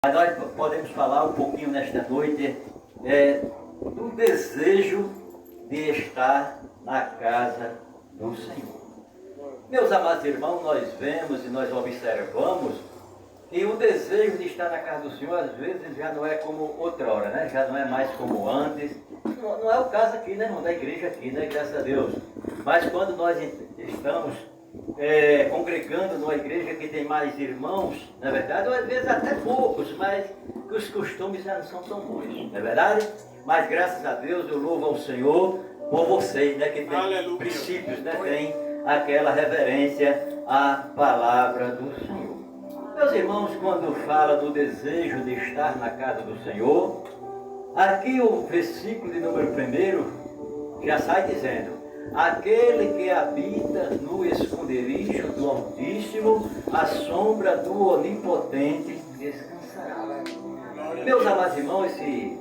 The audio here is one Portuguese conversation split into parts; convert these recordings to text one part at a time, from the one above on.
Mas nós podemos falar um pouquinho nesta noite do desejo de estar na casa do Senhor. Meus amados irmãos, nós vemos e nós observamos que o desejo de estar na casa do Senhor, às vezes, já não é como outrora, né? Já não é mais como antes. Não é o caso aqui, né, irmão, da igreja aqui, né? Graças a Deus. Mas quando nós estamos congregando numa igreja que tem mais irmãos, na verdade, ou às vezes até poucos, mas que os costumes já não são tão bons, não é verdade? Mas graças a Deus eu louvo ao Senhor por vocês, né, que tem princípios, né, tem aquela reverência à palavra do Senhor. Meus irmãos, quando fala do desejo de estar na casa do Senhor, aqui o versículo de número 1 já sai dizendo: aquele que habita no esconderijo do Altíssimo, à sombra do Onipotente descansará. Meus amados irmãos, esse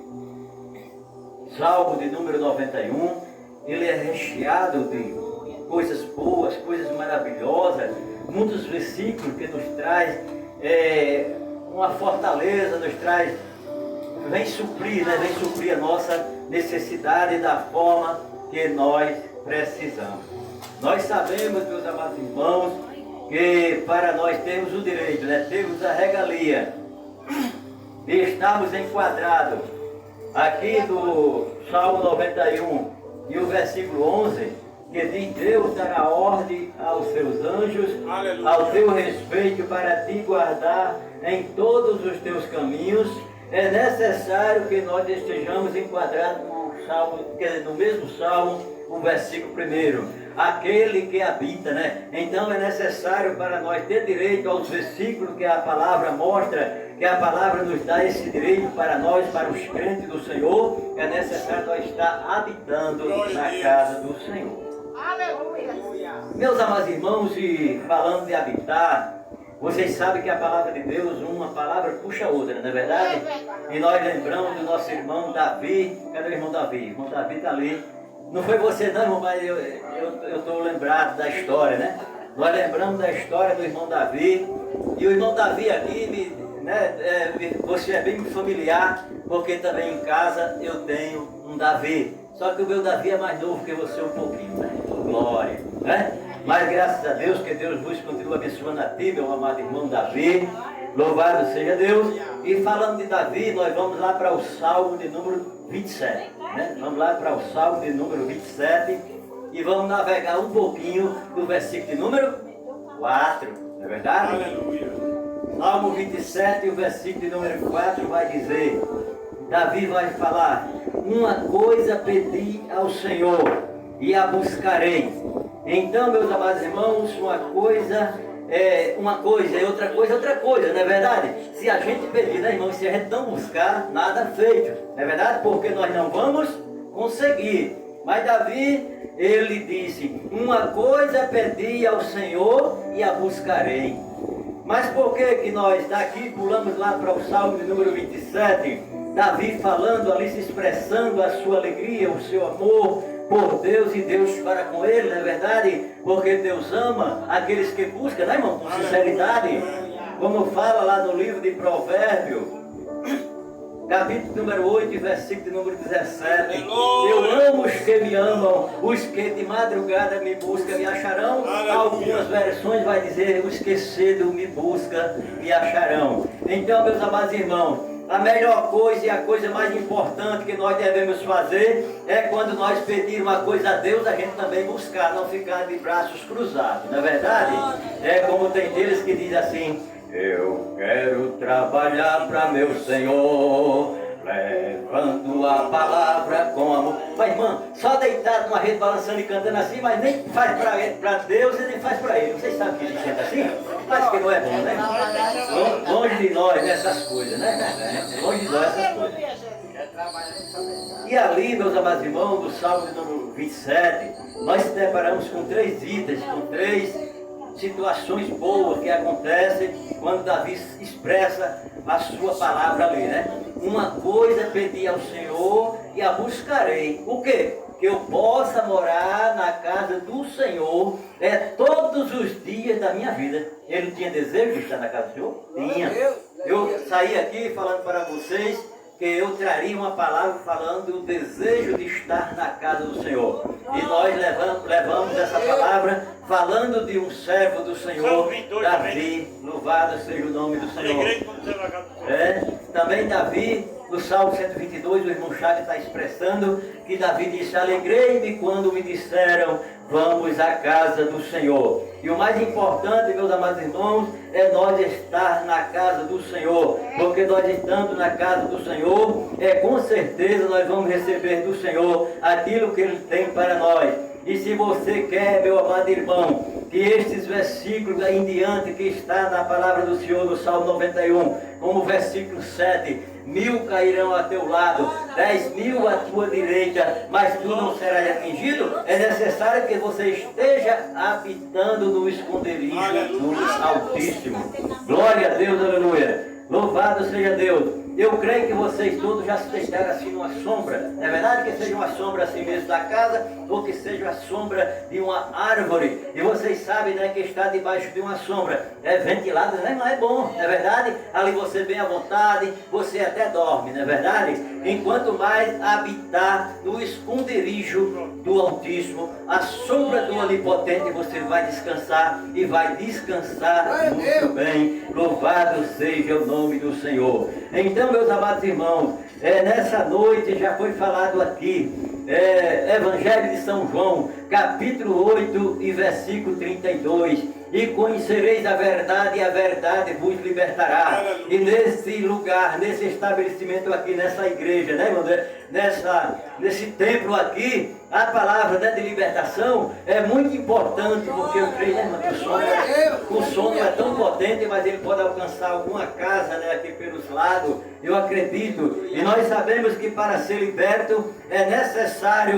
Salmo de número 91, ele é recheado de coisas boas, coisas maravilhosas, muitos versículos que nos traz uma fortaleza, nos traz, vem suprir a nossa necessidade da forma que nós precisamos. Nós sabemos, meus amados irmãos, que para nós termos o direito, termos a regalia de estarmos enquadrados aqui do Salmo 91 e o versículo 11, que diz: Deus dará ordem aos seus anjos, aleluia, ao teu respeito, para te guardar em todos os teus caminhos. É necessário que nós estejamos enquadrados no Salmo, no mesmo Salmo, o versículo 1. Aquele que habita, Então é necessário para nós ter direito aos versículos que a palavra mostra, que a palavra nos dá esse direito para nós, para os crentes do Senhor. É necessário nós estar habitando na casa do Senhor. Aleluia. Meus amados irmãos, e falando de habitar, vocês sabem que a palavra de Deus, uma palavra puxa a outra, não é verdade? E nós lembramos do nosso irmão Davi. Cadê o irmão Davi? O irmão Davi está ali. Não foi você não, irmão, mas eu estou lembrado da história, né? Nós lembramos da história do irmão Davi. E o irmão Davi aqui, você é bem familiar, porque também em casa eu tenho um Davi. Só que o meu Davi é mais novo que você um pouquinho, né? Glória, né? Mas graças a Deus, que Deus nos continua abençoando a ti, meu amado irmão Davi. Louvado seja Deus. E falando de Davi, nós vamos lá para o Salmo de número 27. Vamos lá para o Salmo de número 27 e vamos navegar um pouquinho do versículo de número 4. Não é verdade? Aleluia. Salmo 27 e o versículo de número 4 vai dizer: Davi vai falar: uma coisa pedi ao Senhor e a buscarei. Então, meus amados irmãos, uma coisa e outra coisa, não é verdade? Se a gente pedir, irmão, se a gente não buscar, nada feito, não é verdade? Porque nós não vamos conseguir. Mas Davi, ele disse: uma coisa pedi ao Senhor e a buscarei. Mas por que nós daqui pulamos lá para o Salmo de número 27? Davi falando ali, se expressando a sua alegria, o seu amor por Deus e Deus para com ele, não é verdade? Porque Deus ama aqueles que buscam, né, irmão? Com sinceridade. Como fala lá no livro de Provérbios, capítulo número 8, versículo número 17. Eu amo os que me amam, os que de madrugada me buscam me acharão. Algumas versões vai dizer: os que cedo me buscam me acharão. Então, meus amados irmãos, a melhor coisa e a coisa mais importante que nós devemos fazer é quando nós pedirmos uma coisa a Deus, a gente também buscar, não ficar de braços cruzados, não é verdade? É como tem deles que dizem assim: eu quero trabalhar para meu Senhor, levando a palavra com amor. Mas, irmã, só deitado numa rede balançando e cantando assim, mas nem faz para Deus e nem faz para ele. Vocês sabem que ele senta assim? Mas que não é bom, né? Longe de nós essas coisas, né? Longe de nós essas coisas. E ali, meus amados irmãos, do Salmo de número 27, nós se deparamos com 3 itens, com 3 situações boas que acontecem quando Davi expressa a sua palavra ali, Uma coisa pedi ao Senhor e a buscarei. O quê? Que eu possa morar na casa do Senhor todos os dias da minha vida. Ele tinha desejo de estar na casa do Senhor? Tinha. saí aqui falando para vocês que eu traria uma palavra falando o desejo de estar na casa do Senhor. E nós levamos essa palavra falando de um servo do Senhor, Davi. Louvado seja o nome do Senhor. Também Davi, no Salmo 122, o irmão Chagas está expressando que Davi disse: alegrei-me quando me disseram, vamos à casa do Senhor. E o mais importante, meus amados irmãos, é nós estar na casa do Senhor, porque nós estando na casa do Senhor, com certeza nós vamos receber do Senhor aquilo que Ele tem para nós. E se você quer, meu amado irmão, que estes versículos aí em diante que está na palavra do Senhor no Salmo 91, como o versículo 7, 1000 cairão a teu lado, 10.000 à tua direita, mas tu não serás atingido, é necessário que você esteja habitando no esconderijo do Altíssimo. Glória a Deus, aleluia. Louvado seja Deus. Eu creio que vocês todos já se deixaram assim numa sombra. Não é verdade? Que seja uma sombra assim mesmo da casa, ou que seja a sombra de uma árvore. E vocês sabem, né, que está debaixo de uma sombra ventilada, né? Não é bom, não é verdade? Ali você bem à vontade, você até dorme, não é verdade? Enquanto mais habitar no esconderijo do Altíssimo, a sombra do Onipotente, você vai descansar e vai descansar muito bem. Louvado seja o nome do Senhor. Então, meus amados irmãos, nessa noite já foi falado aqui, Evangelho de São João, capítulo 8 e versículo 32. E conhecereis a verdade, e a verdade vos libertará. E nesse lugar, nesse estabelecimento aqui, nessa igreja, né, irmão? Nesse templo aqui, a palavra, né, de libertação é muito importante, porque eu creio, né, irmão, que o som não é tão potente, mas ele pode alcançar alguma casa, né, aqui pelos lados. Eu acredito. E nós sabemos que para ser liberto é necessário